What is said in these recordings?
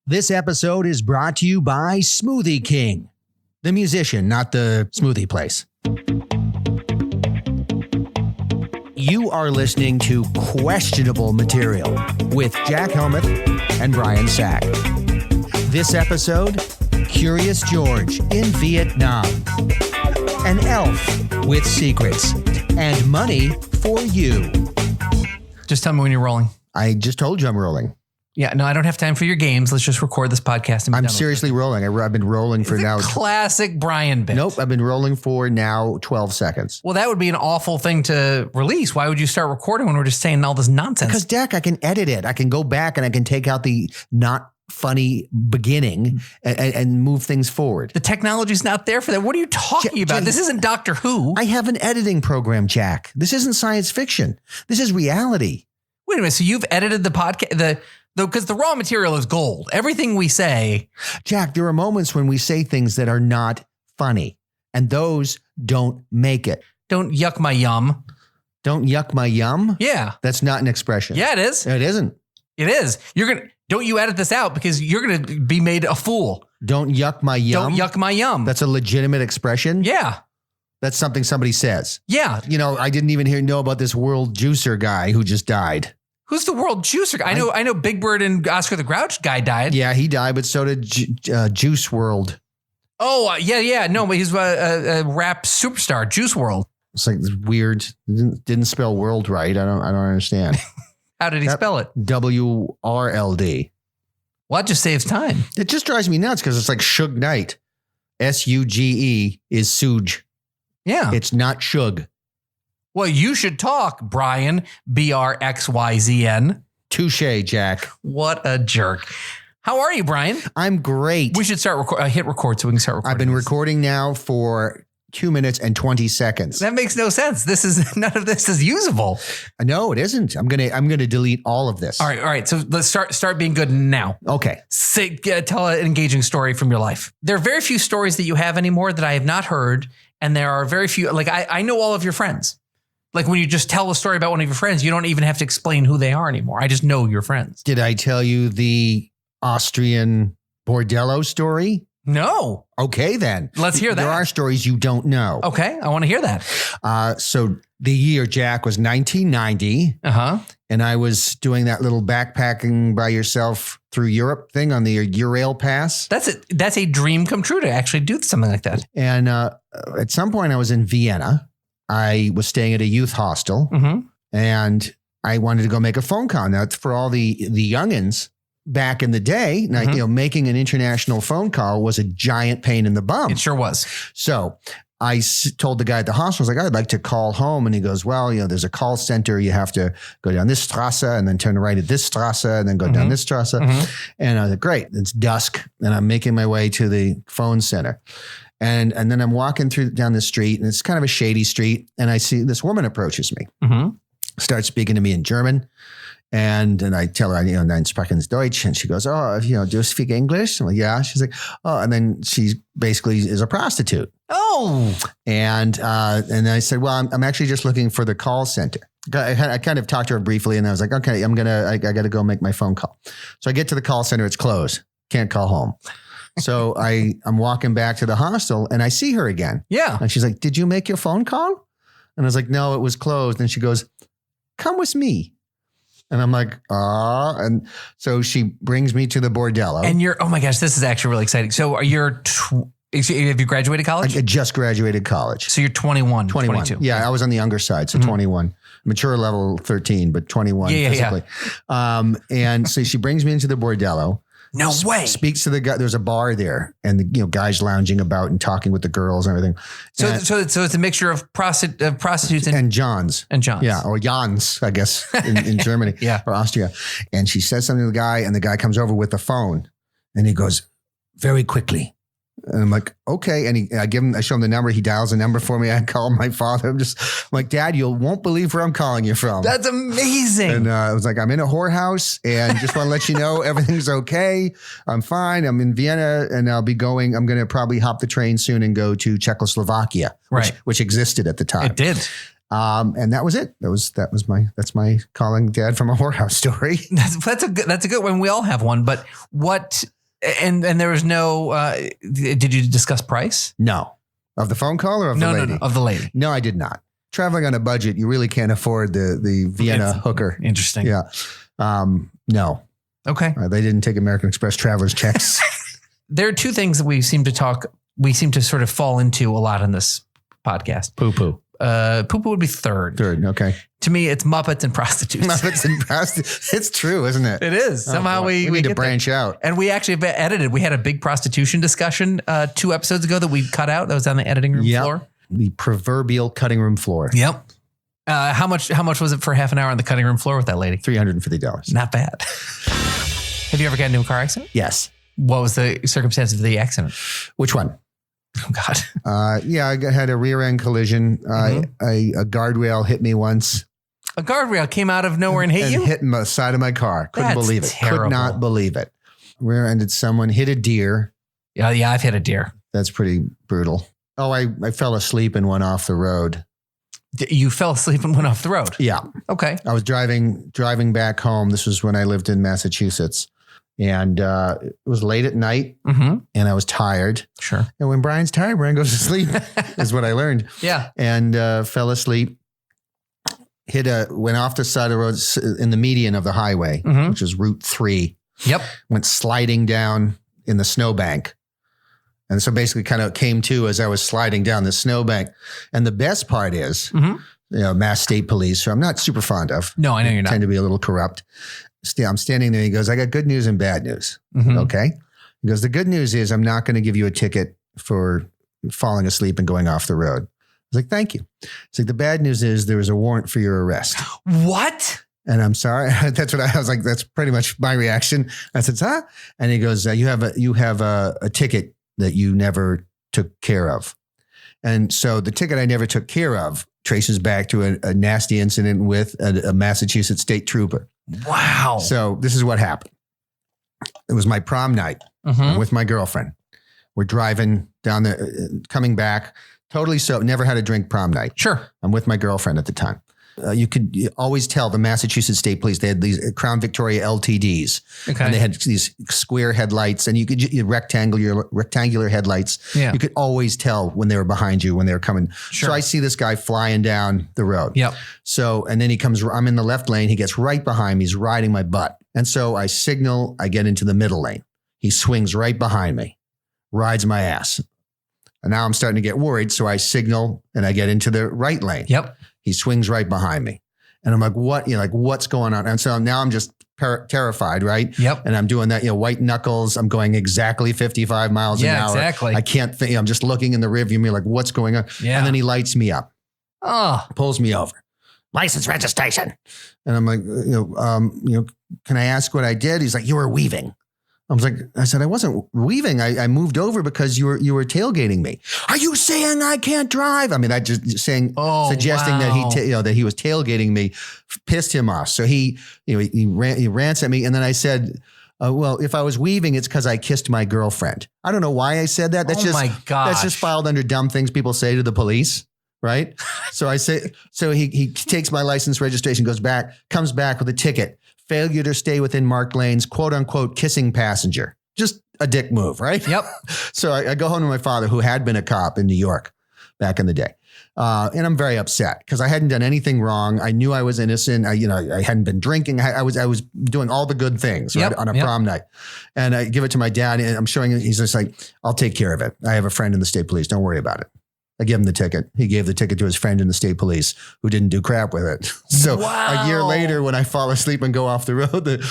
This episode is brought to you by Smoothie King, the musician, not the smoothie place. You are listening to Questionable Material with Jack Helmuth and Brian Sack. This episode, Curious George in Vietnam, an elf with secrets, and money for you. Just tell me when you're rolling. I just told you I'm rolling. Yeah, no, I don't have time for your games. Let's just record this podcast. And I'm seriously rolling. I've been rolling for now. Classic Brian bit. Nope, I've been rolling for now 12 seconds. Well, that would be an awful thing to release. Why would you start recording when we're just saying all this nonsense? Because, Jack, I can edit it. I can go back and I can take out the not funny beginning and move things forward. The technology's not there for that. What are you talking about? This isn't Doctor Who. I have an editing program, Jack. This isn't science fiction. This is reality. Wait a minute. So you've edited the podcast, because the raw material is gold. Everything we say. Jack, there are moments when we say things that are not funny, and those don't make it. Don't yuck my yum. Don't yuck my yum? Yeah. That's not an expression. Yeah, it is. It isn't. It is. Don't you edit this out because you're going to be made a fool. Don't yuck my yum? Don't yuck my yum. That's a legitimate expression? Yeah. That's something somebody says. Yeah. You know, I didn't even know about this world juicer guy who just died. Who's the world juicer guy? I know Big Bird and Oscar the Grouch guy died. Yeah, he died, but so did Juice WRLD. Oh, yeah. No, but he's a rap superstar, Juice WRLD. It's like weird. Didn't spell world right. I don't understand. How did he spell it? WRLD. Well, that just saves time. It just drives me nuts because it's like Suge Knight. SUGE is Suge. Yeah. It's not Suge. Well, you should talk, Brian, BRXYZN. Touche, Jack. What a jerk. How are you, Brian? I'm great. We should start hit record so we can start recording. I've been recording now for 2 minutes and 20 seconds. That makes no sense. None of this is usable. No, it isn't. I'm gonna delete all of this. All right. So let's start being good now. Okay. Tell an engaging story from your life. There are very few stories that you have anymore that I have not heard, and there are very few. Like I know all of your friends. Like when you just tell a story about one of your friends, you don't even have to explain who they are anymore. I just know your friends. Did I tell you the Austrian Bordello story? No. Okay, then. Let's hear that. There are stories you don't know. Okay, I want to hear that. So the year, Jack, was 1990. Uh-huh. And I was doing that little backpacking by yourself through Europe thing on the Eurail Pass. That's a dream come true to actually do something like that. And at some point I was in Vienna. I was staying at a youth hostel, and I wanted to go make a phone call. Now, for all the youngins back in the day, making an international phone call was a giant pain in the bum. It sure was. So I told the guy at the hostel, I was like, I'd like to call home. And he goes, well, there's a call center. You have to go down this strasse and then turn right at this strasse and then go down this strasse. And I was like, great. It's dusk and I'm making my way to the phone center. And then I'm walking down the street, and it's kind of a shady street. And I see this woman approaches me, starts speaking to me in German. And I tell her, nein sprechen Deutsch. And she goes, oh, do you speak English? I'm like, yeah. She's like, oh, and then she basically is a prostitute. Oh. And I said, well, I'm actually just looking for the call center. I kind of talked to her briefly, and I was like, okay, I got to go make my phone call. So I get to the call center. It's closed. Can't call home. So I'm walking back to the hostel and I see her again. Yeah. And she's like, did you make your phone call? And I was like, no, it was closed. And she goes, come with me. And I'm like, and so she brings me to the Bordello. And oh my gosh, this is actually really exciting. So have you graduated college? I just graduated college. So you're 21, 22. Yeah, I was on the younger side. So 21, mature level 13, but 21 physically. Yeah. And so she brings me into the Bordello. No way. Speaks to the guy. There's a bar there, and the guys lounging about and talking with the girls and everything. So it's a mixture of prostitutes and Johns. And Johns. Yeah, or Jans, I guess, in Germany. Yeah. Or Austria. And she says something to the guy, and the guy comes over with the phone, and he goes, very quickly. And I'm like, okay. And I show him the number. He dials the number for me. I call my father. I'm like, Dad, you won't believe where I'm calling you from. That's amazing. And I was like, I'm in a whorehouse and just want to let you know everything's okay. I'm fine. I'm in Vienna and I'm going to probably hop the train soon and go to Czechoslovakia, which existed at the time. It did. And that was it. That's my calling dad from a whorehouse story. That's a good one. We all have one, but what, and there was no, did you discuss price? No. Of the phone call or of the lady? No, of the lady. No, I did not. Traveling on a budget, you really can't afford the Vienna hooker. Interesting. Yeah. No. Okay. They didn't take American Express traveler's checks. There are two things that we seem to sort of fall into a lot in this podcast. Poo-poo. Poo-poo would be third. Okay. To me, it's Muppets and prostitutes. Muppets and prostitutes. It's true, isn't it? It is. Somehow we need to branch out. And we actually edited. We had a big prostitution discussion 2 episodes ago that we cut out. That was on the editing room floor. The proverbial cutting room floor. Yep. How much was it for half an hour on the cutting room floor with that lady? $350. Not bad. Have you ever gotten into a car accident? Yes. What was the circumstances of the accident? Which one? Oh, God. I had a rear end collision. A guardrail hit me once. A guardrail came out of nowhere and hit you? Hit the side of my car. Couldn't believe it. Terrible. Could not believe it. Rear ended someone, hit a deer. Yeah, I've hit a deer. That's pretty brutal. Oh, I fell asleep and went off the road. You fell asleep and went off the road? Yeah. Okay. I was driving back home. This was when I lived in Massachusetts. And it was late at night and I was tired. Sure. And when Brian's tired, Brian goes to sleep is what I learned. Yeah. And fell asleep, went off the side of the road in the median of the highway, which is Route 3. Yep. Went sliding down in the snowbank. And so basically kind of came to as I was sliding down the snowbank. And the best part is, Mass State Police, who I'm not super fond of. No, I know you're not. Tend to be a little corrupt. I'm standing there. He goes, I got good news and bad news. Okay. He goes, the good news is I'm not going to give you a ticket for falling asleep and going off the road. I was like, thank you. It's like, the bad news is there was a warrant for your arrest. What? And I'm sorry. That's what I was like. That's pretty much my reaction. I said, huh? And he goes, you have a ticket that you never took care of. And so the ticket I never took care of traces back to a nasty incident with a Massachusetts state trooper. Wow. So this is what happened. It was my prom night. I'm with my girlfriend. We're driving down coming back, totally never had a drink prom night. Sure. I'm with my girlfriend at the time. You could always tell the Massachusetts State Police, they had these Crown Victoria LTDs. Okay. And they had these square headlights and you could rectangular headlights. Yeah. You could always tell when they were behind you, when they were coming. Sure. So I see this guy flying down the road. Yep. So, and then I'm in the left lane. He gets right behind me. He's riding my butt. And so I signal, I get into the middle lane. He swings right behind me, rides my ass. And now I'm starting to get worried. So I signal and I get into the right lane. Yep. He swings right behind me. And I'm like, what? What's going on? And so now I'm just terrified, right? Yep. And I'm doing that, white knuckles. I'm going exactly 55 miles an hour. Exactly. I can't think. I'm just looking in the rearview mirror, like, what's going on? Yeah. And then he lights me up. Oh. Pulls me over. License registration. And I'm like, can I ask what I did? He's like, you were weaving. I said, I wasn't weaving. I moved over because you were tailgating me. Are you saying I can't drive? I mean, I just suggesting that he was tailgating me pissed him off. So he rants at me. And then I said, well, if I was weaving, it's because I kissed my girlfriend. I don't know why I said that. That's my gosh. That's just filed under dumb things people say to the police. Right. So I say, he takes my license registration, comes back with a ticket. Failure to stay within marked lanes, quote unquote, kissing passenger. Just a dick move, right? Yep. So I go home to my father, who had been a cop in New York back in the day. And I'm very upset because I hadn't done anything wrong. I knew I was innocent. I hadn't been drinking. I was doing all the good things right, on a prom night. And I give it to my dad and I'm showing him. He's just like, I'll take care of it. I have a friend in the state police. Don't worry about it. I gave him the ticket. He gave the ticket to his friend in the state police who didn't do crap with it. So a year later, when I fall asleep and go off the road,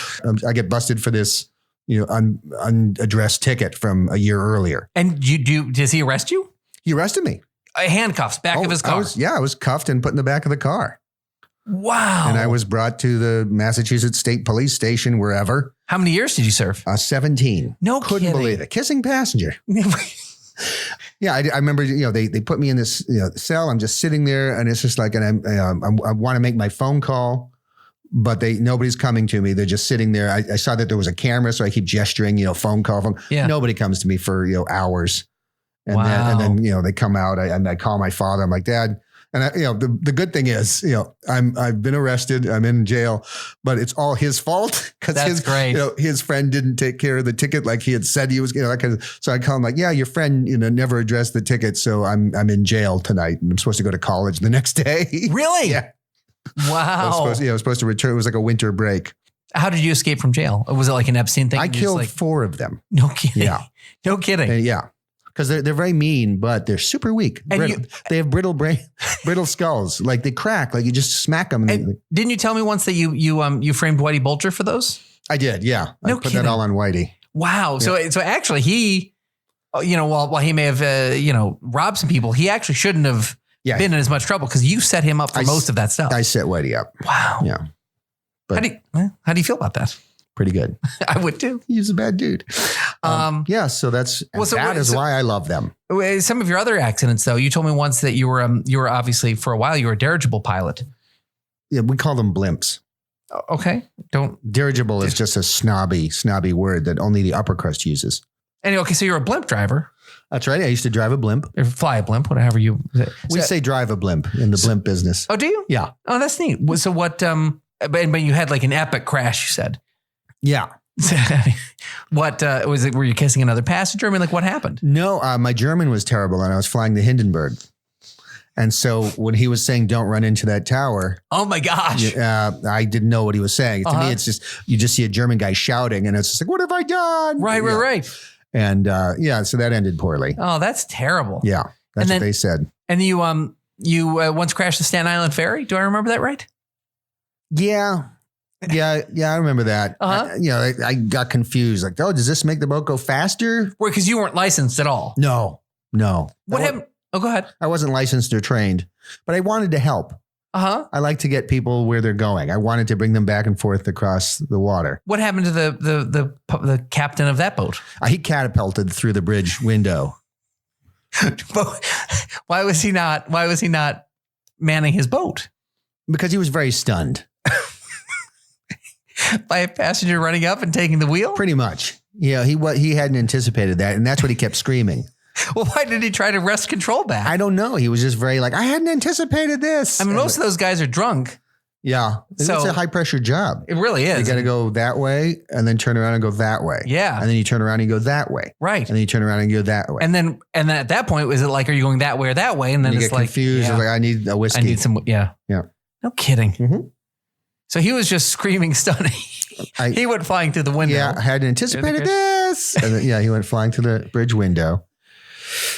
I get busted for this, unaddressed ticket from a year earlier. And does he arrest you? He arrested me. Handcuffs, back of his car. I was cuffed and put in the back of the car. Wow. And I was brought to the Massachusetts State Police Station, wherever. How many years did you serve? 17. No Couldn't kidding. believe it. Kissing passenger. Yeah, I remember, they put me in this cell. I'm just sitting there and it's just like, and I want to make my phone call, but nobody's coming to me. They're just sitting there. I saw that there was a camera, so I keep gesturing, phone call. Yeah. Nobody comes to me for, hours. And then they come out. I call my father. I'm like, Dad. And the good thing is, I've been arrested. I'm in jail, but it's all his fault because great. His friend didn't take care of the ticket like he had said he was. So I call him like, yeah, your friend, never addressed the ticket, so I'm in jail tonight, and I'm supposed to go to college the next day. Really? Yeah. Wow. I was supposed to return. It was like a winter break. How did you escape from jail? Was it like an Epstein thing? I killed 4 of them. No kidding. Yeah. No kidding. Yeah. Because they're very mean, but they're super weak. They have brittle skulls. Like they crack. Like you just smack them. And didn't you tell me once that you framed Whitey Bulger for those? I did. Yeah. No I put that all on Whitey. Wow. Yeah. So actually he, while he may have, robbed some people, he actually shouldn't have been in as much trouble because you set him up for most of that stuff. I set Whitey up. Wow. Yeah. But how do you feel about that? Pretty good. I would too. He's a bad dude. So that's why I love them. Some of your other accidents, though, you told me once that you were obviously for a while you were a dirigible pilot. Yeah, we call them blimps. Okay, dirigible is just a snobby word that only the upper crust uses. And okay, so you're a blimp driver. That's right. I used to drive a blimp. Or fly a blimp, whatever you. We say drive a blimp in the blimp business. Oh, do you? Yeah. Oh, that's neat. So what? But you had like an epic crash. You said. Yeah. What was it? Were you kissing another passenger? I mean, like what happened? No, my German was terrible and I was flying the Hindenburg. And so when he was saying, don't run into that tower. Oh my gosh. I didn't know what he was saying. To me, it's just, you just see a German guy shouting and it's just like, what have I done? Right. And so that ended poorly. Oh, that's terrible. Yeah. That's what they said. And you once crashed the Staten Island ferry. Do I remember that right? Yeah. Yeah, I remember that. I got confused. Like, does this make the boat go faster? Well, because you weren't licensed at all. No. What happened? Oh, go ahead. I wasn't licensed or trained, but I wanted to help. I like to get people where they're going. I wanted to bring them back and forth across the water. What happened to the captain of that boat? He catapulted through the bridge window. Why was he not manning his boat? Because he was very stunned. By a passenger running up and taking the wheel? Pretty much. Yeah, he hadn't anticipated that, and that's what he kept screaming. Well, why did he try to wrest control back? I don't know. He was just very like, I hadn't anticipated this. I mean, most of those guys are drunk. Yeah. It's a high pressure job. It really is. You got to go that way and then turn around and go that way. Yeah. And then you turn around and you go that way. Right. And then you turn around and go that way. And then at that point, was it like, are you going that way or that way? And then you it's get confused. Yeah. Like, I need a whiskey. I need some. Yeah. Yeah. No kidding. Mm-hmm. So he was just screaming, stunning. He went flying through the window. Yeah. I hadn't anticipated this. And then, he went flying through the bridge window.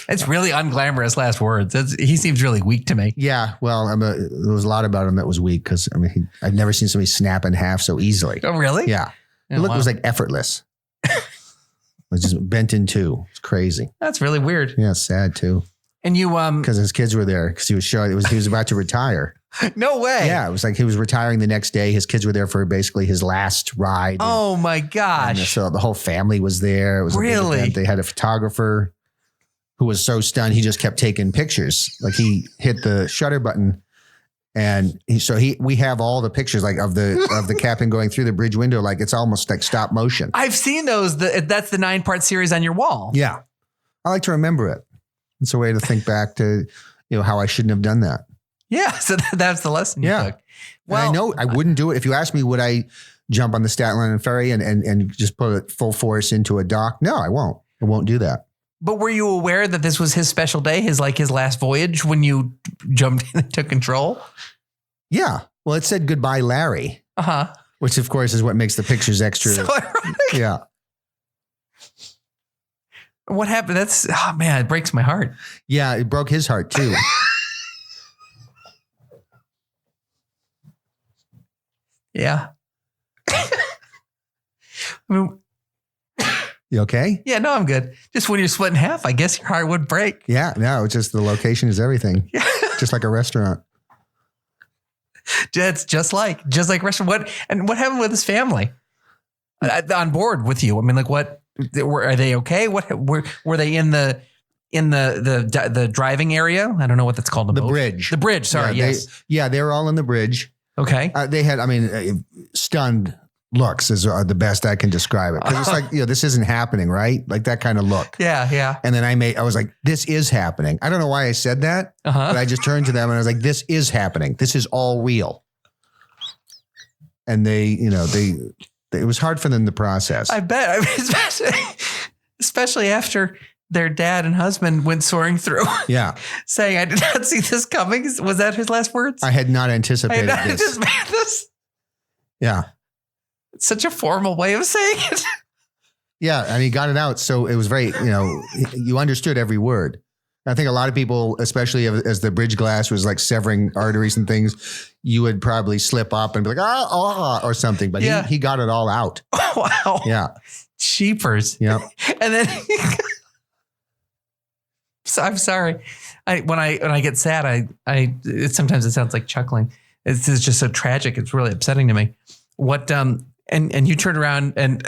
It's really unglamorous last words. He seems really weak to me. Yeah. Well, there was a lot about him that was weak because I'd never seen somebody snap in half so easily. Oh, really? Yeah. It was like effortless. It was just bent in two. It's crazy. That's really weird. Yeah. Sad too. And you, because his kids were there because he was showing, he was about to retire. No way. Yeah. It was like he was retiring the next day. His kids were there for basically his last ride. Oh my gosh. And so the whole family was there. It was really? A big event. They had a photographer who was so stunned, he just kept taking pictures. Like he hit the shutter button and we have all the pictures like of the captain going through the bridge window. Like it's almost like stop motion. I've seen those. That's the 9-part series on your wall. Yeah. I like to remember it. It's a way to think back to, how I shouldn't have done that. Yeah. So that's the lesson you took. Well, and I know I wouldn't do it. If you asked me, would I jump on the Staten Island ferry and just put it full force into a dock? No, I won't. I won't do that. But were you aware that this was his special day, his last voyage when you jumped in and took control? Yeah. Well, it said goodbye, Larry. Which of course is what makes the pictures extra. So ironic. Yeah. What happened? It breaks my heart. Yeah, it broke his heart too. Yeah. You okay? Yeah, no, I'm good. Just when you're split in half, I guess your heart would break. Yeah, no, it's just the location is everything. Yeah. Just like a restaurant. It's just like restaurant. What happened with his family on board with you? I mean, like, what are they okay? What were they in the driving area? I don't know what that's called. The bridge. The bridge. Sorry. Yeah, they were all in the bridge. Okay. They had, stunned looks is the best I can describe it. Because it's like, this isn't happening, right? Like that kind of look. Yeah, yeah. And then I was like, this is happening. I don't know why I said that, but I just turned to them and I was like, this is happening. This is all real. And it was hard for them to process. I bet. I mean, especially after their dad and husband went soaring through. Yeah. Saying, I did not see this coming. Was that his last words? I had not anticipated this. Yeah. It's such a formal way of saying it. Yeah. And he got it out. So it was very, you understood every word. I think a lot of people, especially as the bridge glass was like severing arteries and things, you would probably slip up and be like, or something. But he got it all out. Wow. Yeah. Cheapers. Yeah. And then so I'm sorry. When I get sad, sometimes it sounds like chuckling. It's just so tragic. It's really upsetting to me. What and you turn around and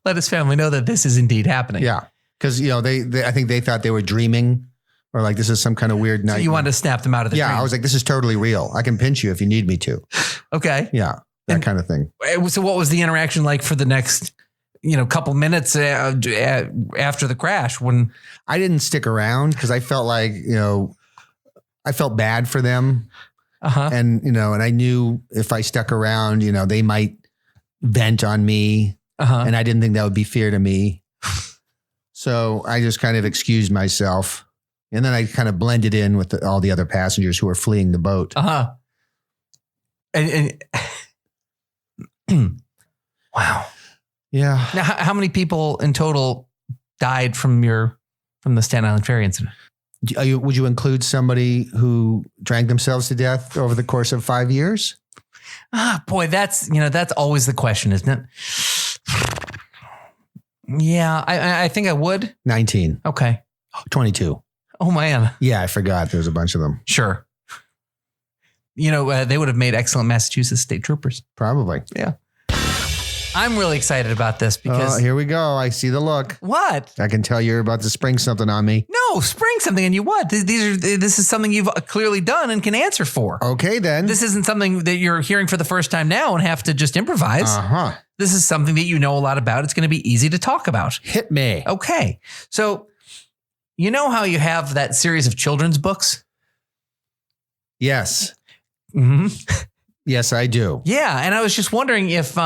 let his family know that this is indeed happening. Yeah. Because, I think they thought they were dreaming or like this is some kind of weird night. So you wanted to snap them out of the dream. I was like, this is totally real. I can pinch you if you need me to. Okay. Yeah. That kind of thing. So what was the interaction like for the next, couple minutes after the crash when I didn't stick around because I felt like, I felt bad for them. And, and I knew if I stuck around, they might vent on me and I didn't think that would be fair to me. So I just kind of excused myself and then I kind of blended in with all the other passengers who were fleeing the boat. And wow. Yeah. Now, how many people in total died from the Staten Island ferry incident? Would you include somebody who drank themselves to death over the course of 5 years? Boy, that's always the question, isn't it? Yeah, I think I would. 19. Okay. 22. Oh, man. Yeah, I forgot. There's a bunch of them. Sure. They would have made excellent Massachusetts state troopers. Probably. Yeah. I'm really excited about this because... here we go. I see the look. What? I can tell you're about to spring something on me. No, spring something. And you what? This is something you've clearly done and can answer for. Okay, then. This isn't something that you're hearing for the first time now and have to just improvise. This is something that you know a lot about. It's going to be easy to talk about. Hit me. Okay. So, you know how you have that series of children's books? Yes. Mm-hmm. Yes, I do. Yeah. And I was just wondering if...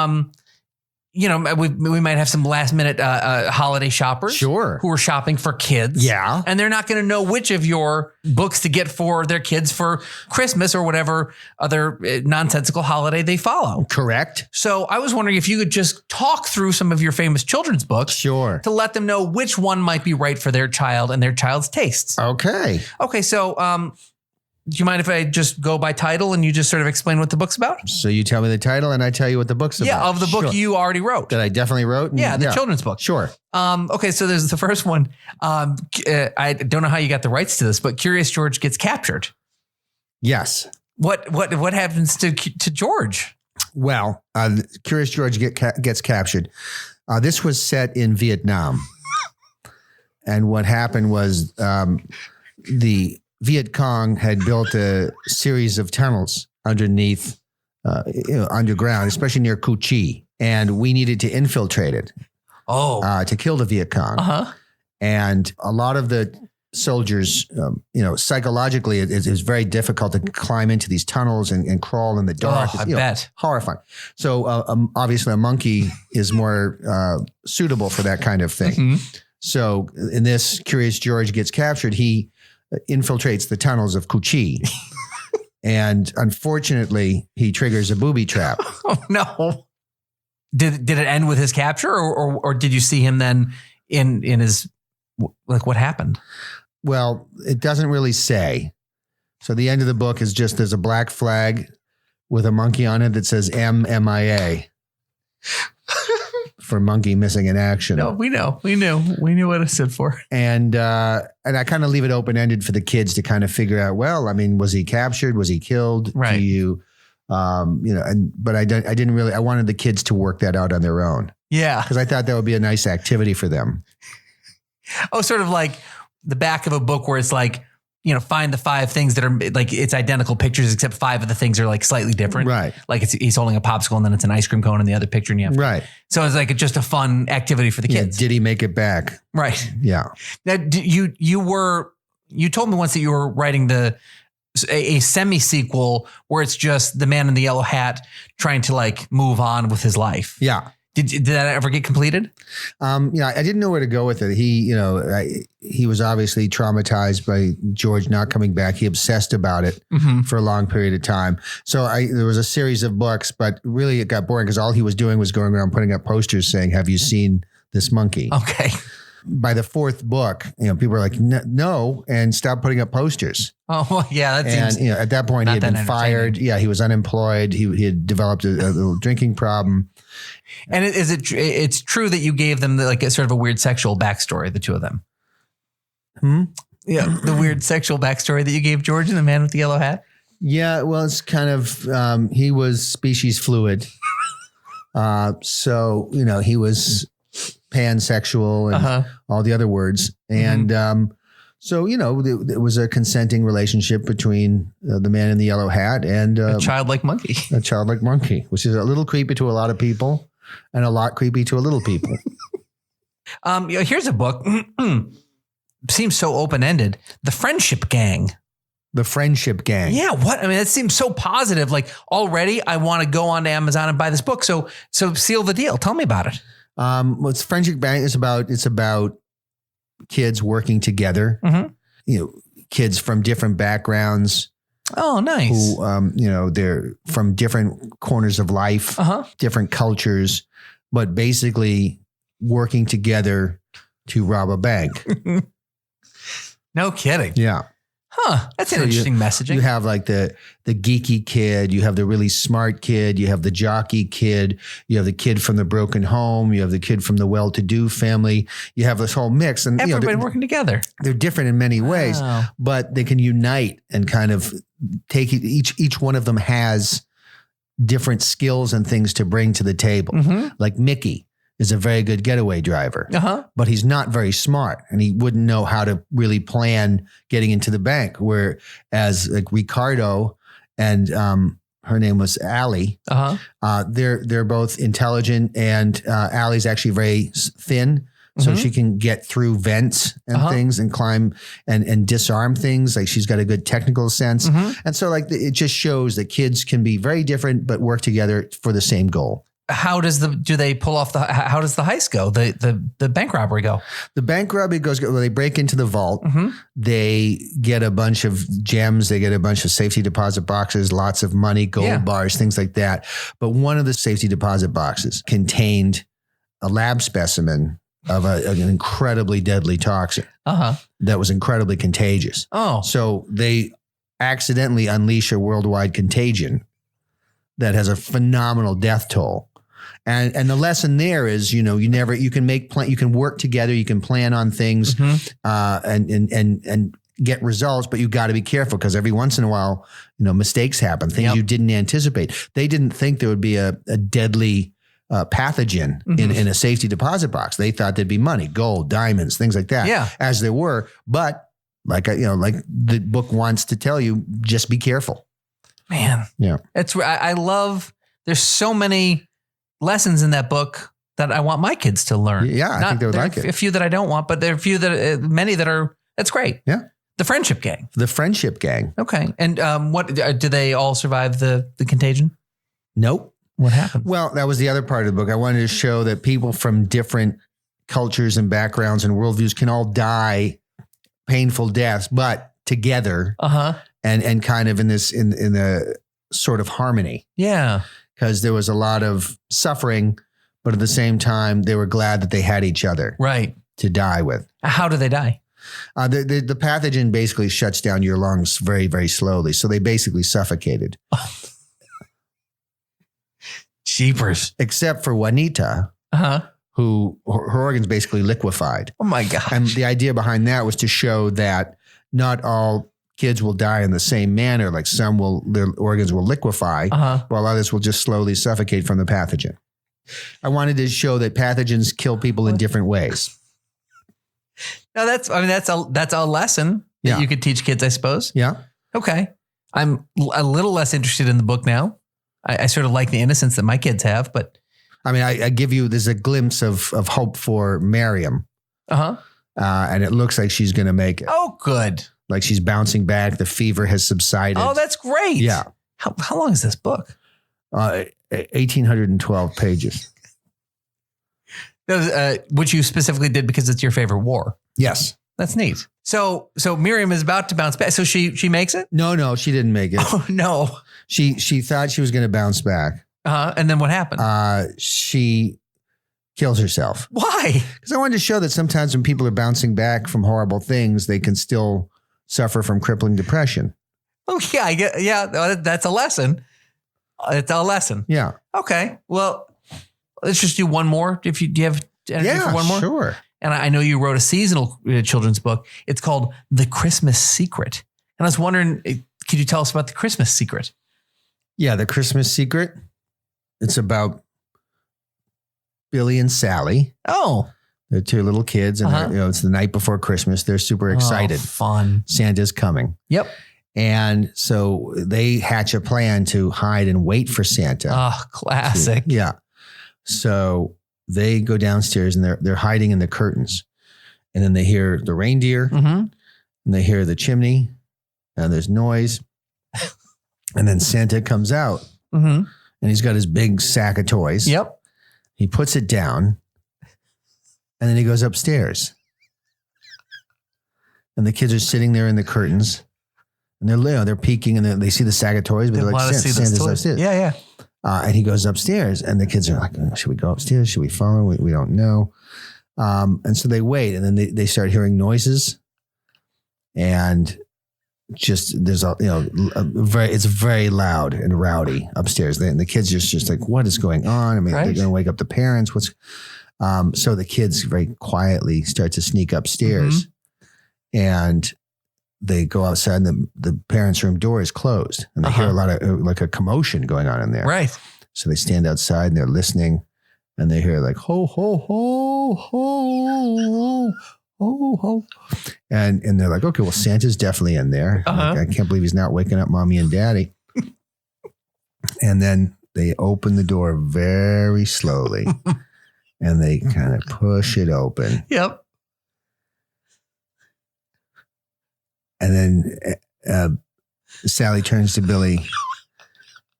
we might have some last minute holiday shoppers who are shopping for kids. Yeah. And they're not going to know which of your books to get for their kids for Christmas or whatever other nonsensical holiday they follow. Correct. So I was wondering if you could just talk through some of your famous children's books. Sure. To let them know which one might be right for their child and their child's tastes. Okay. Okay. So, do you mind if I just go by title and you just sort of explain what the book's about? So you tell me the title and I tell you what the book's about. Yeah, of the book you already wrote. That I definitely wrote? Yeah, the children's book. Sure. Okay, so there's the first one. I don't know how you got the rights to this, but Curious George gets captured. Yes. What happens to George? Well, Curious George gets captured. This was set in Vietnam. And what happened was the Viet Cong had built a series of tunnels underneath, underground, especially near Cu Chi. And we needed to infiltrate it to kill the Viet Cong. And a lot of the soldiers, psychologically, it is very difficult to climb into these tunnels and crawl in the dark. I bet. Horrifying. So obviously a monkey is more suitable for that kind of thing. Mm-hmm. So in this, Curious George gets captured. He infiltrates the tunnels of Cu Chi. And unfortunately, he triggers a booby trap. Oh, no. Did it end with his capture or did you see him then in his, like what happened? Well, it doesn't really say. So the end of the book is just there's a black flag with a monkey on it that says MIA for monkey missing in action. No, we knew what it stood for. And I kind of leave it open ended for the kids to kind of figure out. Well, I mean, was he captured? Was he killed? Right. Do you, but I didn't really. I wanted the kids to work that out on their own. Yeah, because I thought that would be a nice activity for them. Oh, sort of like the back of a book where it's like find the 5 things that are like it's identical pictures, except 5 of the things are like slightly different. Right. Like he's holding a popsicle and then it's an ice cream cone in the other picture. And you have Right. So it's like just a fun activity for the kids. Did he make it back? Right. Yeah. Now, you told me once that you were writing a semi-sequel where it's just the man in the yellow hat trying to like move on with his life. Yeah. Did that ever get completed? I didn't know where to go with it. He was obviously traumatized by George not coming back. He obsessed about it for a long period of time. So there was a series of books, but really it got boring because all he was doing was going around putting up posters saying, "Have you seen this monkey?" Okay. By the 4th book, people were like, "No," and stop putting up posters. Oh, well, yeah. That seems at that point he had been fired. Yeah, he was unemployed. He had developed a little drinking problem. And it's true that you gave them like a sort of a weird sexual backstory, the two of them. Yeah, the weird sexual backstory that you gave George and the man with the yellow hat. Yeah, well, it's kind of he was species fluid, so he was pansexual and all the other words, and so there was a consenting relationship between the man in the yellow hat and a childlike monkey. A childlike monkey, which is a little creepy to a lot of people. And a lot creepy to a little people. Here's a book. Seems so open-ended. The Friendship Gang. The Friendship Gang. Yeah. What? I mean, it seems so positive. Like already I want to go on to Amazon and buy this book. So seal the deal. Tell me about it. What's Friendship Gang is about? It's about kids working together. Kids from different backgrounds. Oh, nice. Who, they're from different corners of life, different cultures, but basically working together to rob a bank. No kidding. Yeah. Huh. That's an interesting messaging. You have like the geeky kid, you have the really smart kid, you have the jockey kid, you have the kid from the broken home, you have the kid from the well-to-do family. You have this whole mix, and everybody working together. They're different in many ways, but they can unite and kind of take each one of them has different skills and things to bring to the table. Like Mickey is a very good getaway driver, but he's not very smart and he wouldn't know how to really plan getting into the bank. Whereas like Ricardo and her name was Allie, they're both intelligent, and Allie's actually very thin. So she can get through vents and things and climb and disarm things. Like she's got a good technical sense. And so like it just shows that kids can be very different, but work together for the same goal. How does how does the heist go? The bank robbery go? The bank robbery goes, well, they break into the vault. They get a bunch of gems. They get a bunch of safety deposit boxes, lots of money, gold bars, things like that. But one of the safety deposit boxes contained a lab specimen of an incredibly deadly toxin that was incredibly contagious. So they accidentally unleash a worldwide contagion that has a phenomenal death toll. And the lesson there is, you can work together, you can plan on things and get results, but you got to be careful because every once in a while, mistakes happen, things you didn't anticipate. They didn't think there would be a deadly pathogen in a safety deposit box. They thought there'd be money, gold, diamonds, things like that, as there were. But like the book wants to tell you, just be careful. Man, I love. There's so many lessons in that book that I want my kids to learn. Yeah, I think they would like it. A few that I don't want, but there are a few many that are. That's great. Yeah, the Friendship Gang. The Friendship Gang. Okay, and what do they all survive the contagion? Nope. What happened? Well, that was the other part of the book. I wanted to show that people from different cultures and backgrounds and worldviews can all die painful deaths, but together. And kind of in a sort of harmony. Yeah. Because there was a lot of suffering, but at the same time, they were glad that they had each other. Right. To die with. How do they die? The pathogen basically shuts down your lungs very, very slowly. So they basically suffocated. Jeepers. Except for Juanita. Who her organs basically liquefied. Oh my gosh. And the idea behind that was to show that not all kids will die in the same manner. Like their organs will liquefy, while others will just slowly suffocate from the pathogen. I wanted to show that pathogens kill people in different ways. No, that's a lesson. that you could teach kids, I suppose. Yeah. Okay. I'm a little less interested in the book now. I sort of like the innocence that my kids have, but I mean, I give you, there's a glimpse of hope for Miriam. And it looks like she's going to make it. Oh, good. Like she's bouncing back. The fever has subsided. Oh, that's great. Yeah. How long is this book? 1,812 pages. Which you specifically did because it's your favorite war. Yes. That's neat. So Miriam is about to bounce back. So she makes it? No, she didn't make it. Oh, no. She thought she was going to bounce back. And then what happened? She kills herself. Why? Because I wanted to show that sometimes when people are bouncing back from horrible things, they can still suffer from crippling depression. Oh, yeah. I get, yeah, that's a lesson. It's a lesson. Yeah. Okay. Well, let's just do one more. Do you have energy for one more? Sure. And I know you wrote a seasonal children's book. It's called The Christmas Secret. And I was wondering, could you tell us about The Christmas Secret? Yeah, The Christmas Secret. It's about Billy and Sally. Oh. They're two little kids, and it's the night before Christmas. They're super excited. Oh, fun. Santa's coming. Yep. And so they hatch a plan to hide and wait for Santa. Oh, classic. Yeah. So they go downstairs and they're hiding in the curtains. And then they hear the reindeer and they hear the chimney and there's noise. And then Santa comes out and he's got his big sack of toys. Yep. He puts it down and then he goes upstairs. And the kids are sitting there in the curtains and they're peeking and they see the sack of toys, but they're like, Santa's upstairs. Yeah, yeah. And he goes upstairs and the kids are like, should we go upstairs? Should we follow? We don't know. And so they wait and then they start hearing noises and just, there's it's very loud and rowdy upstairs. And the kids just like, what is going on? I mean, they're going to wake up the parents. So the kids very quietly start to sneak upstairs and they go outside and the parents' room door is closed and they hear a lot of like a commotion going on in there. Right. So they stand outside and they're listening and they hear like, ho, ho, ho, ho, ho, ho. And they're like, okay, well, Santa's definitely in there. Like, I can't believe he's not waking up mommy and daddy. And then they open the door very slowly and they kind of push it open. Yep. And then Sally turns to Billy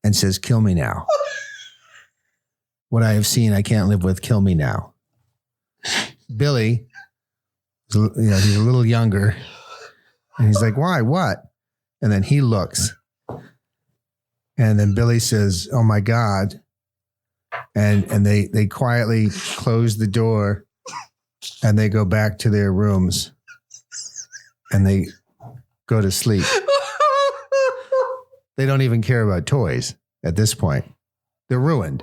and says, kill me now. What I have seen, I can't live with. Kill me now. Billy, he's a little younger. And he's like, why? What? And then he looks. And then Billy says, oh my God. And they quietly close the door and they go back to their rooms and they go to sleep. They don't even care about toys at this point. They're ruined.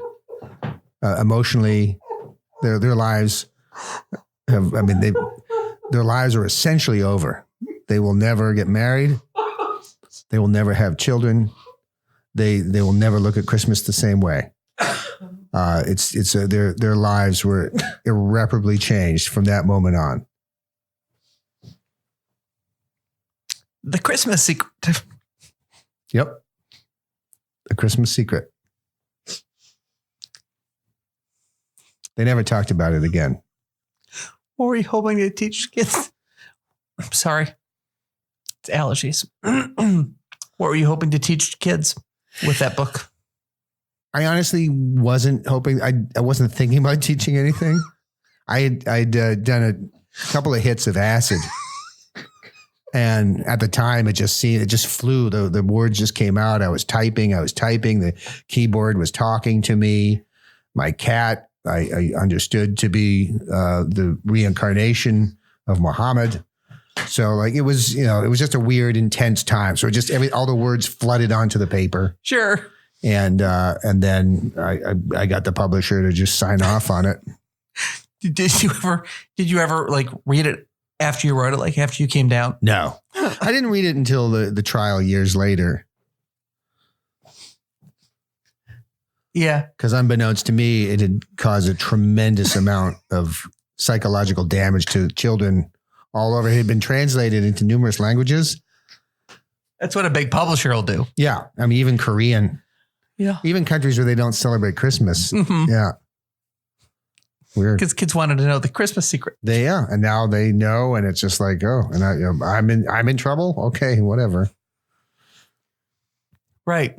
Emotionally, their lives their lives are essentially over. They will never get married. They will never have children. They will never look at Christmas the same way. Their lives were irreparably changed from that moment on. The Christmas Secret. Yep. The Christmas Secret. They never talked about it again. What were you hoping to teach kids? I'm sorry. It's allergies. What were you hoping to teach kids with that book? I honestly wasn't hoping. I wasn't thinking about teaching anything. I'd done a couple of hits of acid. And at the time, it just flew. The words just came out. I was typing. The keyboard was talking to me. My cat, I understood to be the reincarnation of Muhammad. So like it was just a weird, intense time. So all the words flooded onto the paper. Sure. And then I got the publisher to just sign off on it. Did you ever like read it after you wrote it, like after you came down? No, I didn't read it until the trial years later. Yeah. Because unbeknownst to me, it had caused a tremendous amount of psychological damage to children all over. It had been translated into numerous languages. That's what a big publisher will do. Yeah. I mean, even Korean. Yeah. Even countries where they don't celebrate Christmas. Mm-hmm. Yeah. Weird. Because kids wanted to know the Christmas secret. And now they know, and it's just like, oh, and I'm in trouble. Okay, whatever. Right.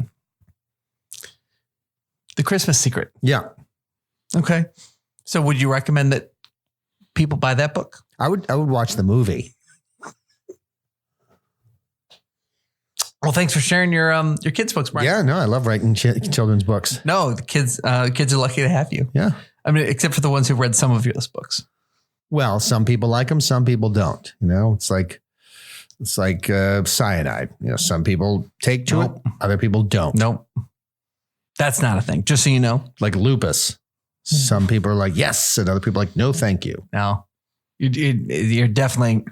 The Christmas secret. Yeah. Okay. So would you recommend that people buy that book? I would watch the movie. Well, thanks for sharing your kids' books, Brian. Yeah, no, I love writing children's books. No, the kids are lucky to have you. Yeah. I mean, except for the ones who've read some of your books. Well, some people like them, some people don't. You know, it's like cyanide. You know, some people take to it, other people don't. Nope. That's not a thing. Just so you know. Like lupus. Some people are like, yes, and other people are like, no, thank you. No, you definitely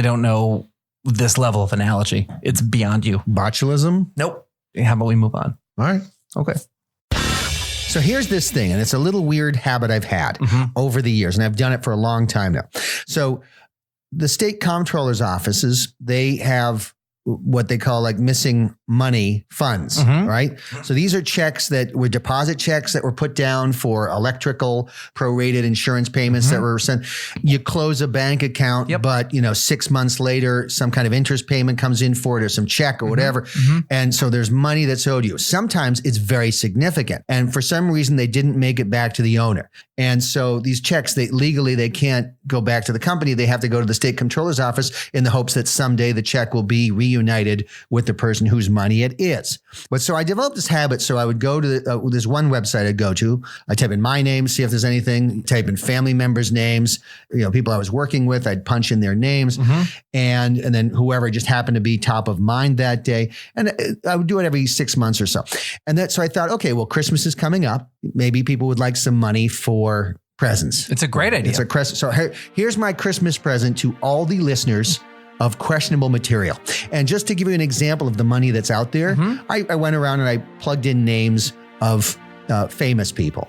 don't know this level of analogy. It's beyond you. Botulism? Nope. How about we move on? All right. Okay. So here's this thing, and it's a little weird habit I've had over the years, and I've done it for a long time now. So the state comptroller's offices, they have what they call like missing money funds, right? So these are checks that were deposit checks that were put down for electrical prorated insurance payments that were sent. You close a bank account, but 6 months later, some kind of interest payment comes in for it or some check or whatever. And so there's money that's owed you. Sometimes it's very significant. And for some reason, they didn't make it back to the owner. And so these checks, they can't go back to the company. They have to go to the state comptroller's office in the hopes that someday the check will be reunited with the person whose money it is. But so I developed this habit. So I would go to this one website I'd go to. I type in my name, see if there's anything, type in family members' names, people I was working with, I'd punch in their names and then whoever just happened to be top of mind that day. And I would do it every 6 months or so. And so I thought, okay, well, Christmas is coming up. Maybe people would like some money for presents. It's a great idea. So here's my Christmas present to all the listeners of questionable material. And just to give you an example of the money that's out there, I went around and I plugged in names of famous people.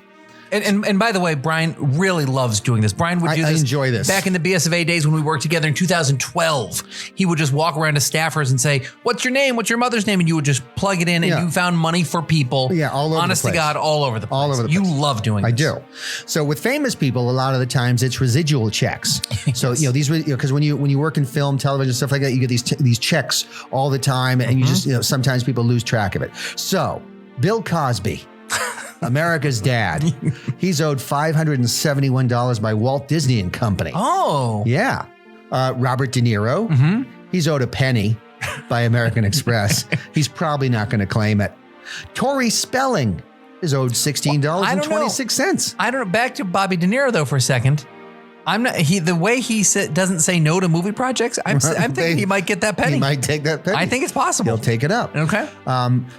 And by the way, Brian really loves doing this. Brian would do this. I enjoy this. Back in the BS of A days when we worked together in 2012, he would just walk around to staffers and say, "What's your name? What's your mother's name?" And you would just plug it in and you found money for people. Yeah, all over honest the place. to God, all over the place. All over the place. You love doing this. I do. So with famous people, a lot of the times it's residual checks. So these because when you work in film, television, stuff like that, you get these checks all the time, and you just sometimes people lose track of it. So Bill Cosby. America's dad. He's owed $571 by Walt Disney and Company. Oh. Yeah. Robert De Niro. He's owed a penny by American Express. He's probably not going to claim it. Tori Spelling is owed $16.26. I don't know. Back to Bobby De Niro, though, for a second. I'm not. The way he doesn't say no to movie projects. I'm thinking he might get that penny. He might take that penny. I think it's possible. He'll take it up. Okay.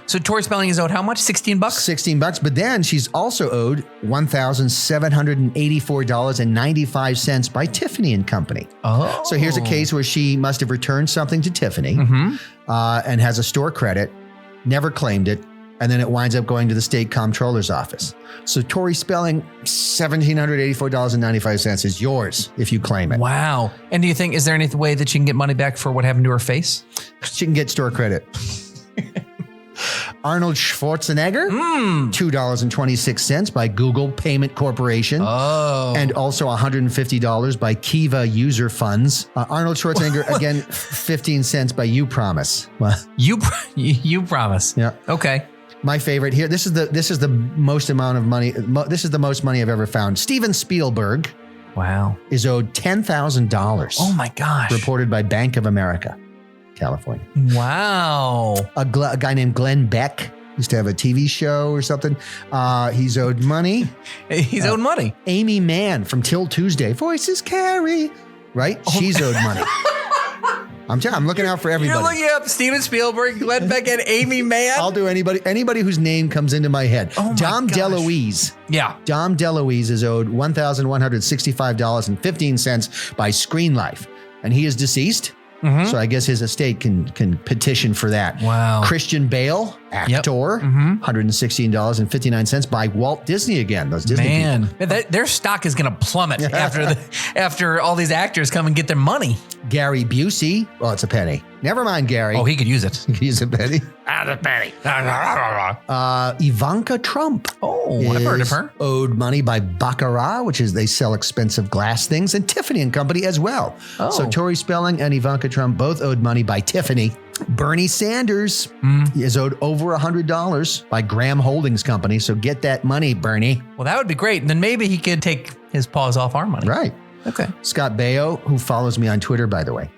So Tori Spelling is owed how much? $16? $16. But then she's also owed $1,784.95 by Tiffany and Company. Oh. So here's a case where she must have returned something to Tiffany and has a store credit, never claimed it, and then it winds up going to the state comptroller's office. So Tori Spelling, $1,784.95 is yours if you claim it. Wow. And do you think, is there any way that she can get money back for what happened to her face? She can get store credit. Arnold Schwarzenegger, $2.26 by Google Payment Corporation. Oh. And also $150 by Kiva User Funds. Arnold Schwarzenegger, again, 15 cents by You Promise. You Promise. Yeah. Okay. My favorite here. This is the most amount of money. This is the most money I've ever found. Steven Spielberg. Wow. Is owed $10,000. Oh my gosh. Reported by Bank of America, California. Wow. A guy named Glenn Beck used to have a TV show or something. He's owed money. He's owed money. Amy Mann from Till Tuesday. Voices carry. Right? Oh. She's owed money. I'm looking out for everybody. You're looking up Steven Spielberg, Glenn Beck, and Amy Mann? I'll do anybody whose name comes into my head. Oh my Dom gosh. DeLuise. Yeah. Dom DeLuise is owed $1,165.15 by Screen Life. And he is deceased. So I guess his estate can petition for that. Wow. Christian Bale, actor, $116.59 by Walt Disney again. Those Disney people. Their stock is going to plummet after all these actors come and get their money. Gary Busey. Oh, it's a penny. Never mind, Gary. Oh, he could use it. He could use a penny. A penny. Ivanka Trump. Oh, I've heard of her. Owed money by Baccarat, which is they sell expensive glass things, and Tiffany and Company as well. Oh. So Tori Spelling and Ivanka Trump both owed money by Tiffany. Bernie Sanders is owed over $100 by Graham Holdings Company. So get that money, Bernie. Well, that would be great. And then maybe he could take his paws off our money. Right. Okay. Scott Baio, who follows me on Twitter, by the way,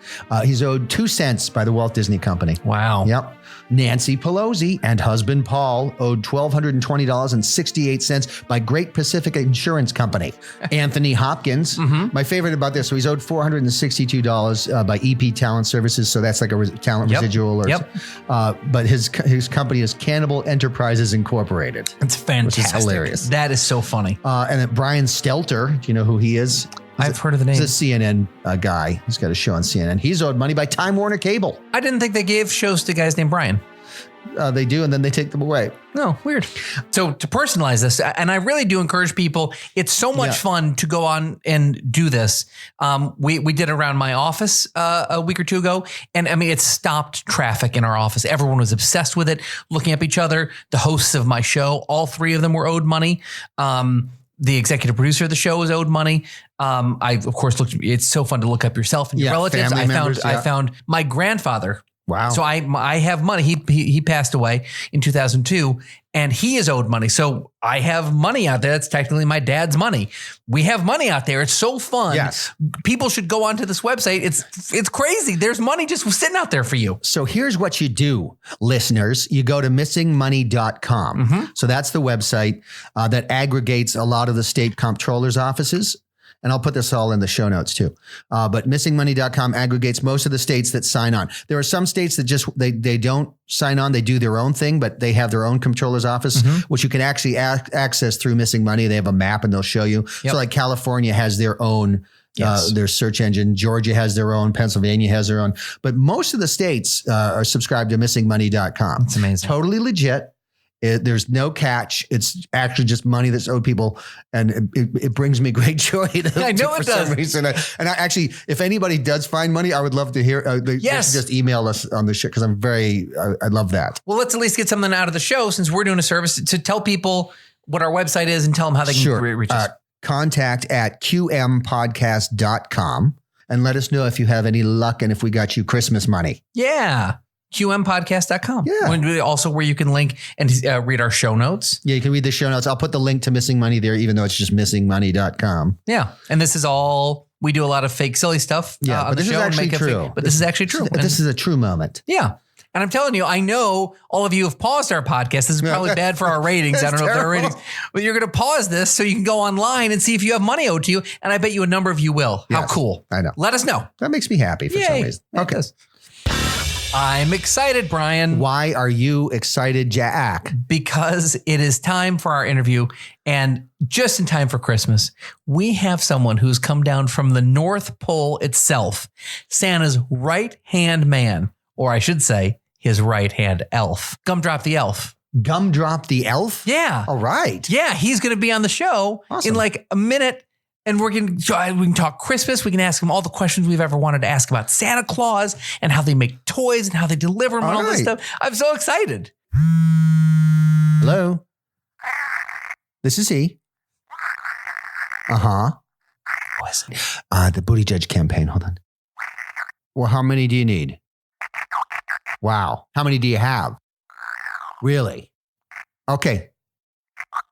he's owed 2 cents by the Walt Disney Company. Wow. Yep. Nancy Pelosi and husband Paul owed $1,220.68 by Great Pacific Insurance Company. Anthony Hopkins, my favorite about this, so he's owed $462 by EP Talent Services, so that's like a talent residual. But his company is Cannibal Enterprises Incorporated. It's fantastic. Which is hilarious. That is so funny. And then Brian Stelter, do you know who he is? I've heard of the name. He's a CNN guy. He's got a show on CNN. He's owed money by Time Warner Cable. I didn't think they gave shows to guys named Brian. They do, and then they take them away. Oh, weird. So to personalize this, and I really do encourage people, it's so much fun to go on and do this. We did it around my office a week or two ago, and I mean, it stopped traffic in our office. Everyone was obsessed with it, looking up each other. The hosts of my show, all 3 of them were owed money. The executive producer of the show was owed money. I, of course, looked. It's so fun to look up yourself and your relatives. I found my grandfather. Wow. So I have money. He passed away in 2002, and he is owed money. So I have money out there. That's technically my dad's money. We have money out there. It's so fun. Yes. People should go onto this website. It's crazy. There's money just sitting out there for you. So here's what you do, listeners. You go to missingmoney.com. So that's the website that aggregates a lot of the state comptrollers' offices. And I'll put this all in the show notes too. But missingmoney.com aggregates most of the states that sign on. There are some states that just, they don't sign on. They do their own thing, but they have their own comptroller's office, which you can actually access through Missing Money. They have a map and they'll show you. So like California has their own, their search engine. Georgia has their own. Pennsylvania has their own. But most of the states are subscribed to missingmoney.com. It's amazing. Totally legit. There's no catch. It's actually just money that's owed people, and it brings me great joy. I know it does. Some reason. And I actually, if anybody does find money, I would love to hear. They just email us on the show because I love that. Well, let's at least get something out of the show since we're doing a service to tell people what our website is and tell them how they can reach us. Contact at qmpodcast.com and let us know if you have any luck and if we got you Christmas money. Yeah. QMpodcast.com. Yeah. Also where you can link and read our show notes. Yeah, you can read the show notes. I'll put the link to Missing Money there, even though it's just missingmoney.com. Yeah. And this is all, we do a lot of fake, silly stuff. Yeah, but this is actually true. But this is actually true. This is a true moment. Yeah. And I'm telling you, I know all of you have paused our podcast. This is probably bad for our ratings. I don't know if there are ratings. But you're going to pause this so you can go online and see if you have money owed to you. And I bet you a number of you will. How cool. I know. Let us know. That makes me happy for some reason. Okay. I'm excited, Brian. Why are you excited, Jack? Because it is time for our interview, and just in time for Christmas, we have someone who's come down from the North Pole itself, Santa's right-hand man, or I should say, his right-hand elf, Gumdrop the Elf. Gumdrop the Elf? Yeah. All right. Yeah, he's going to be on the show in like a minute. And we can talk Christmas. We can ask him all the questions we've ever wanted to ask about Santa Claus and how they make toys and how they deliver them and all this stuff. I'm so excited. Hello. This is he. Uh-huh. Who is it? The Buttigieg campaign. Hold on. Well, how many do you need? Wow. How many do you have? Really? Okay.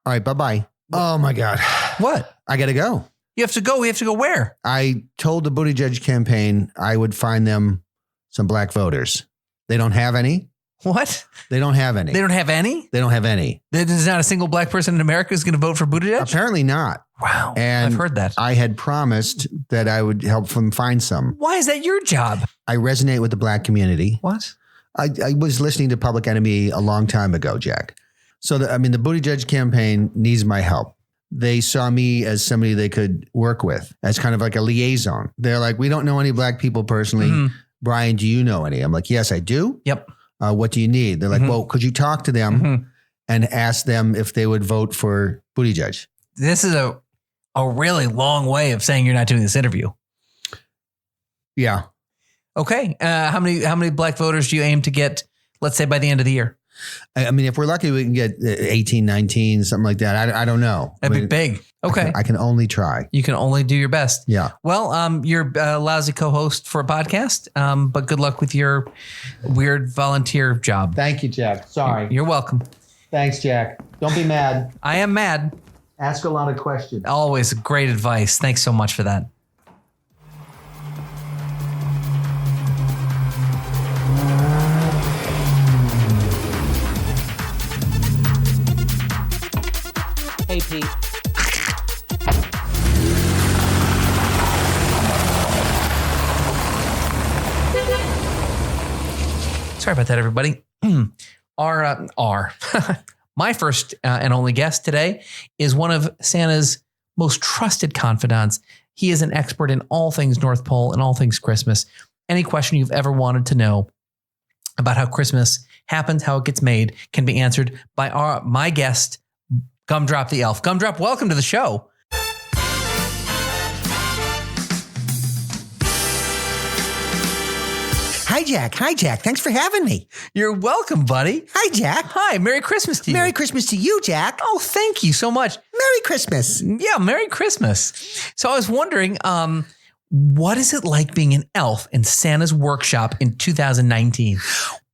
All right. Bye-bye. Oh, my God. What? I got to go. You have to go. We have to go where? I told the Buttigieg campaign I would find them some black voters. They don't have any. What? They don't have any. They don't have any? They don't have any. There's not a single black person in America who's going to vote for Buttigieg? Apparently not. Wow. And I've heard that. I had promised that I would help them find some. Why is that your job? I resonate with the black community. What? I was listening to Public Enemy a long time ago, Jack. So, the Buttigieg campaign needs my help. They saw me as somebody they could work with, as kind of like a liaison. They're like, we don't know any black people personally. Brian, do you know any? I'm like, yes, I do. Yep. What do you need? They're like, well, could you talk to them and ask them if they would vote for Buttigieg? This is a really long way of saying you're not doing this interview. Yeah. Okay. How many black voters do you aim to get, let's say, by the end of the year? I mean, if we're lucky, we can get 18, 19, something like that. I don't know. That'd be big. Okay. I can only try. You can only do your best. Yeah. Well, you're a lousy co-host for a podcast, but good luck with your weird volunteer job. Thank you, Jack. Sorry. You're welcome. Thanks, Jack. Don't be mad. I am mad. Ask a lot of questions. Always great advice. Thanks so much for that. Hey, Pete. Sorry about that, everybody. My first and only guest today is one of Santa's most trusted confidants. He is an expert in all things North Pole and all things Christmas. Any question you've ever wanted to know about how Christmas happens, how it gets made, can be answered by my guest, Gumdrop the Elf. Gumdrop, welcome to the show. Hi, Jack. Hi, Jack. Thanks for having me. You're welcome, buddy. Hi, Jack. Hi, Merry Christmas to you. Merry Christmas to you, Jack. Oh, thank you so much. Merry Christmas. Yeah, Merry Christmas. So I was wondering, what is it like being an elf in Santa's workshop in 2019?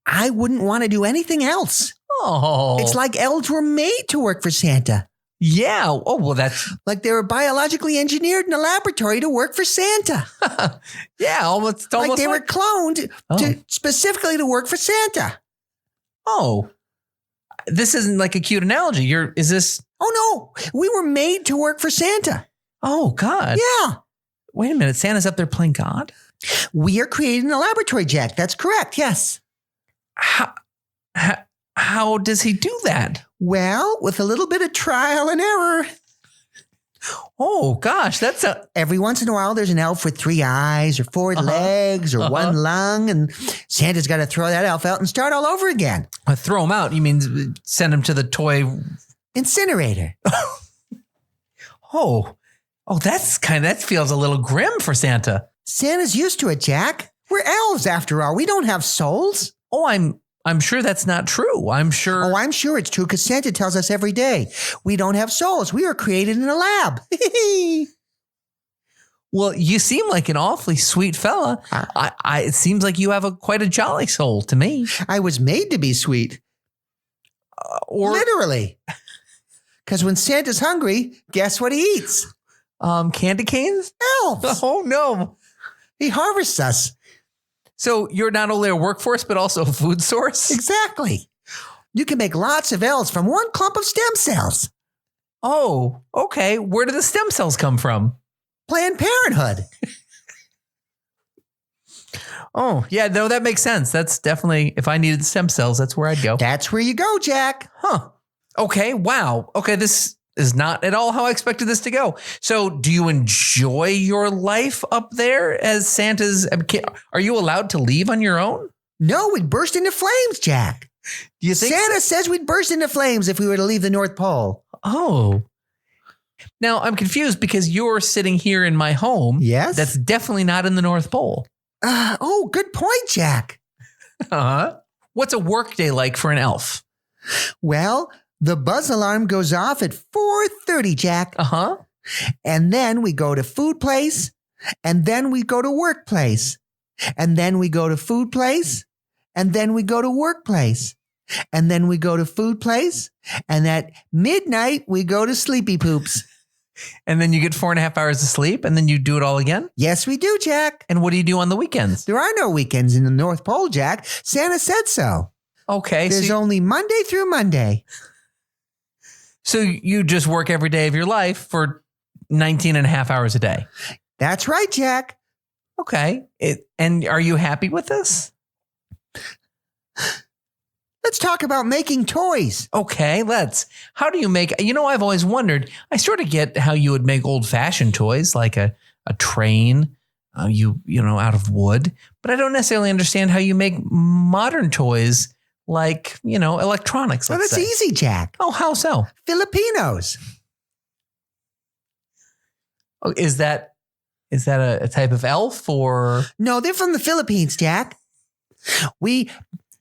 I wouldn't want to do anything else. Oh. It's like elves were made to work for Santa. Yeah. Oh, well, that's... Like they were biologically engineered in a laboratory to work for Santa. Yeah, almost like they were cloned specifically to work for Santa. Oh. This isn't like a cute analogy. Is this... Oh, no. We were made to work for Santa. Oh, God. Yeah. Wait a minute. Santa's up there playing God? We are created in a laboratory, Jack. That's correct. Yes. How does he do that? Well, with a little bit of trial and error. Oh, gosh, every once in a while, there's an elf with 3 eyes or 4 legs or 1 lung, and Santa's got to throw that elf out and start all over again. Throw him out? You mean send him to the toy incinerator? Oh, that feels a little grim for Santa. Santa's used to it, Jack. We're elves after all. We don't have souls. Oh, I'm sure that's not true. I'm sure. Oh, I'm sure it's true because Santa tells us every day we don't have souls. We are created in a lab. Well, you seem like an awfully sweet fella. It seems like you have quite a jolly soul to me. I was made to be sweet. Literally. Because when Santa's hungry, guess what he eats? Candy canes? Elves. Oh, no. He harvests us. So you're not only a workforce, but also a food source? Exactly. You can make lots of elves from 1 clump of stem cells. Oh, okay. Where do the stem cells come from? Planned Parenthood. Oh, yeah, no, that makes sense. That's definitely, if I needed stem cells, that's where I'd go. That's where you go, Jack. Huh. Okay, wow. Okay, this is not at all how I expected this to go. So do you enjoy your life up there as Santa's? Are you allowed to leave on your own? No, we'd burst into flames, Jack. Do you think Santa says we'd burst into flames if we were to leave the North Pole. Oh. Now, I'm confused because you're sitting here in my home. Yes. That's definitely not in the North Pole. Good point, Jack. What's a workday like for an elf? Well, the buzz alarm goes off at 4:30, Jack. And then we go to food place, and then we go to workplace, and then we go to food place, and then we go to workplace, and then we go to food place, and at midnight we go to sleepy poops. And then you get 4.5 hours of sleep, and then you do it all again? Yes, we do, Jack. And what do you do on the weekends? There are no weekends in the North Pole, Jack. Santa said so. Okay. There's only Monday through Monday. So you just work every day of your life for 19.5 hours a day. That's right, Jack. Okay. And are you happy with this? Let's talk about making toys. Okay, how do you make, I've always wondered, I sort of get how you would make old fashioned toys like a train, out of wood, but I don't necessarily understand how you make modern toys like, electronics. Well, that's easy, Jack. Oh, how so? Filipinos. Oh, is that a type of elf or? No, they're from the Philippines, Jack. We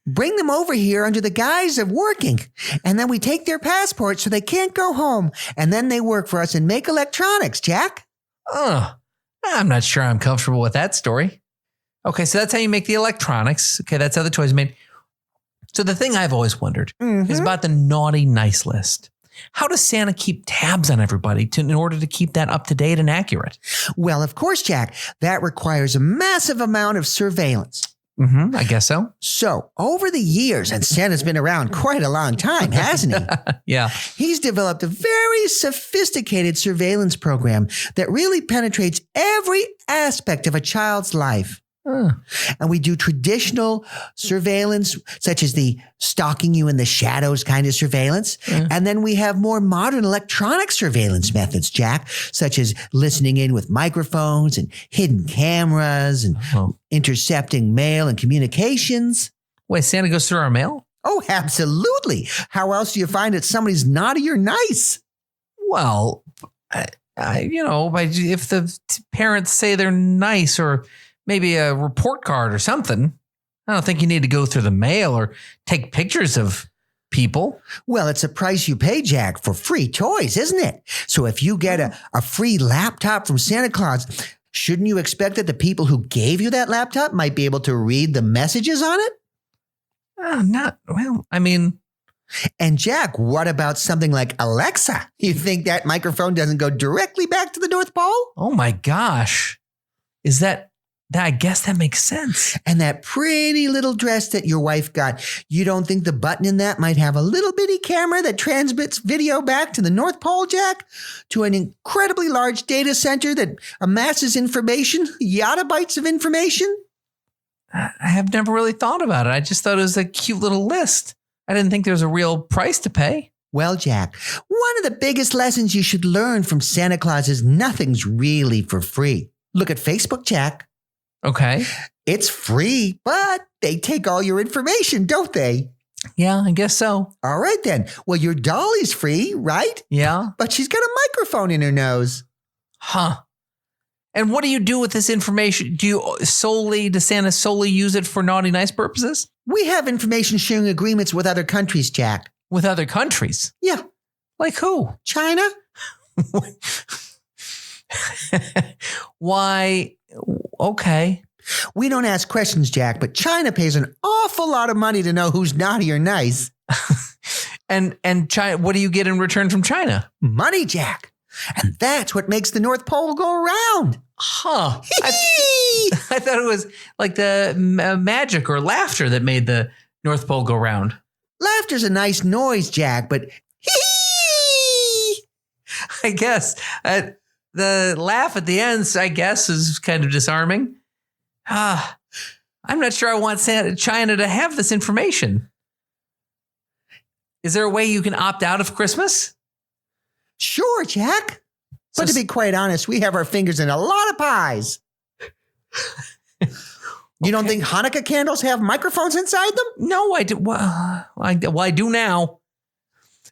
bring them over here under the guise of working, and then we take their passports so they can't go home, and then they work for us and make electronics, Jack. I'm not sure I'm comfortable with that story. Okay, so that's how you make the electronics. Okay, that's how the toys are made. So the thing I've always wondered is about the naughty nice list. How does Santa keep tabs on everybody in order to keep that up to date and accurate? Well, of course, Jack, that requires a massive amount of surveillance. I guess so. So over the years, and Santa's been around quite a long time, hasn't he? Yeah. He's developed a very sophisticated surveillance program that really penetrates every aspect of a child's life. And we do traditional surveillance, such as the stalking you in the shadows kind of surveillance. And then we have more modern electronic surveillance methods, Jack, such as listening in with microphones and hidden cameras and intercepting mail and communications. Wait, Santa goes through our mail? Oh, absolutely. How else do you find that somebody's naughty or nice? Well, if the parents say they're nice or maybe a report card or something, I don't think you need to go through the mail or take pictures of people. Well, it's a price you pay, Jack, for free toys, isn't it? So if you get a free laptop from Santa Claus, shouldn't you expect that the people who gave you that laptop might be able to read the messages on it? And Jack, what about something like Alexa? You think that microphone doesn't go directly back to the North Pole? Oh my gosh. I guess that makes sense. And that pretty little dress that your wife got, you don't think the button in that might have a little bitty camera that transmits video back to the North Pole, Jack? To an incredibly large data center that amasses information, yottabytes of information? I have never really thought about it. I just thought it was a cute little list. I didn't think there was a real price to pay. Well, Jack, one of the biggest lessons you should learn from Santa Claus is nothing's really for free. Look at Facebook, Jack. Okay. It's free, but they take all your information, don't they? Yeah, I guess so. All right, then. Well, your dolly's free, right? Yeah. But she's got a microphone in her nose. Huh. And what do you do with this information? Does Santa solely use it for naughty nice purposes? We have information sharing agreements with other countries, Jack. With other countries? Yeah. Like who? China? Why? Okay. We don't ask questions, Jack, but China pays an awful lot of money to know who's naughty or nice. And China, what do you get in return from China? Money, Jack. And that's what makes the North Pole go around. Huh. I thought it was like the magic or laughter that made the North Pole go round. Laughter's a nice noise, Jack, but I guess the laugh at the end, I guess, is kind of disarming. I'm not sure I want China to have this information. Is there a way you can opt out of Christmas? Sure, Jack. But to be quite honest, we have our fingers in a lot of pies. You don't think Hanukkah candles have microphones inside them? No, I do. Well, I do now.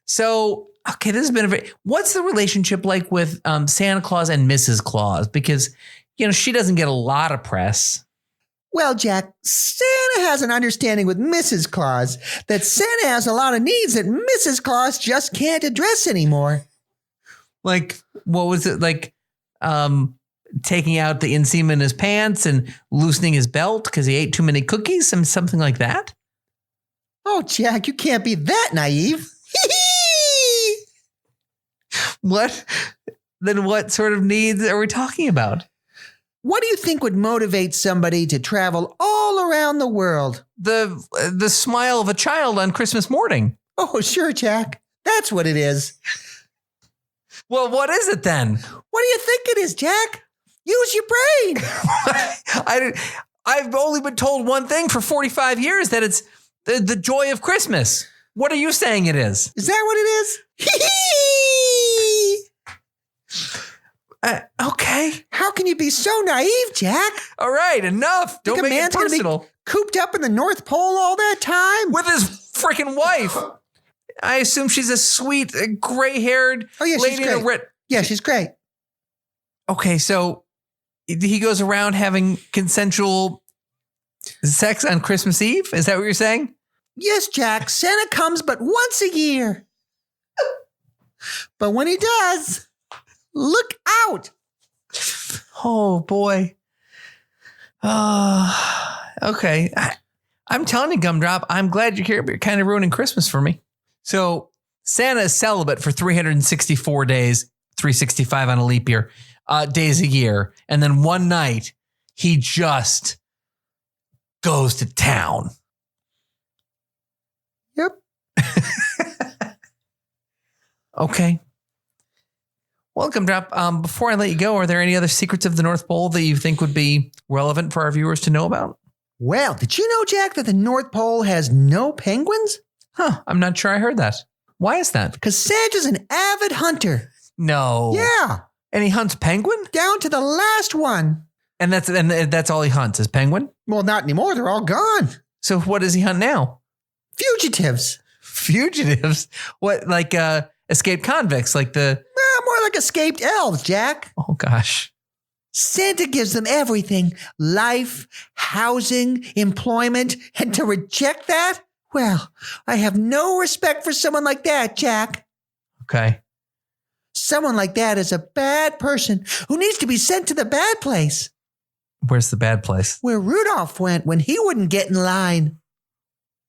So, okay, this has been what's the relationship like with Santa Claus and Mrs. Claus? Because, she doesn't get a lot of press. Well, Jack, Santa has an understanding with Mrs. Claus that Santa has a lot of needs that Mrs. Claus just can't address anymore. Like, what was it? Like, taking out the inseam in his pants and loosening his belt because he ate too many cookies and something like that? Oh, Jack, you can't be that naive. What? Then what sort of needs are we talking about? What do you think would motivate somebody to travel all around the world? The smile of a child on Christmas morning. Oh, sure, Jack. That's what it is. Well, what is it then? What do you think it is, Jack? Use your brain. I've only been told one thing for 45 years, that it's the joy of Christmas. What are you saying it is? Is that what it is? Okay. How can you be so naive, Jack? All right, enough. Don't make it personal. Cooped up in the North Pole all that time? With his freaking wife. I assume she's a sweet, gray-haired lady in a red. Yeah, she's great. Okay, so he goes around having consensual sex on Christmas Eve? Is that what you're saying? Yes, Jack. Santa comes but once a year. But when he does, look out. Oh, boy. Okay. I'm telling you, Gumdrop, I'm glad you're here, but you're kind of ruining Christmas for me. So Santa is celibate for 364 days, 365 on a leap year, days a year. And then one night, he just goes to town. Yep. Okay. Well, Gumdrop, before I let you go, are there any other secrets of the North Pole that you think would be relevant for our viewers to know about? Well, did you know, Jack, that the North Pole has no penguins? Huh. I'm not sure I heard that. Why is that? Because Santa's an avid hunter. No. Yeah. And he hunts penguin? Down to the last one. And that's all he hunts is penguin? Well, not anymore. They're all gone. So what does he hunt now? Fugitives. Fugitives? What, like escaped convicts? Like more like escaped elves, Jack. Oh, gosh. Santa gives them everything. Life, housing, employment. And to reject that? Well, I have no respect for someone like that, Jack. Okay. Someone like that is a bad person who needs to be sent to the bad place. Where's the bad place? Where Rudolph went when he wouldn't get in line.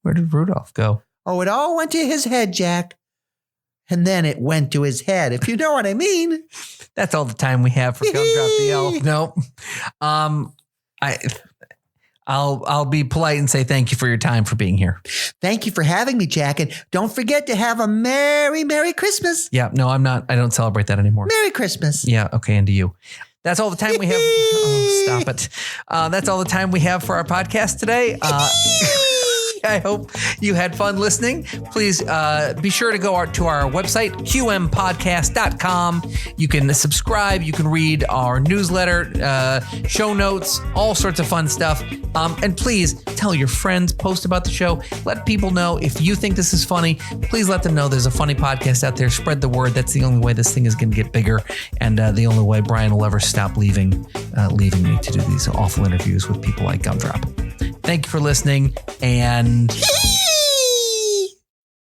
Where did Rudolph go? Oh, it all went to his head, Jack. And then it went to his head, if you know what I mean. That's all the time we have for Gumdrop the Elf. Nope. I'll be polite and say thank you for your time for being here. Thank you for having me, Jack. And don't forget to have a Merry Christmas. Yeah, no, I'm not. I don't celebrate that anymore. Merry Christmas. Yeah, okay, and to you. That's all the time we have. Oh, stop it. That's all the time we have for our podcast today. I hope you had fun listening. Please be sure to go to our website, QMpodcast.com. You can subscribe. You can read our newsletter, show notes, all sorts of fun stuff. And please tell your friends, post about the show. Let people know if you think this is funny. Please let them know there's a funny podcast out there. Spread the word. That's the only way this thing is going to get bigger. And the only way Brian will ever stop leaving me to do these awful interviews with people like Gumdrop. Thank you for listening, and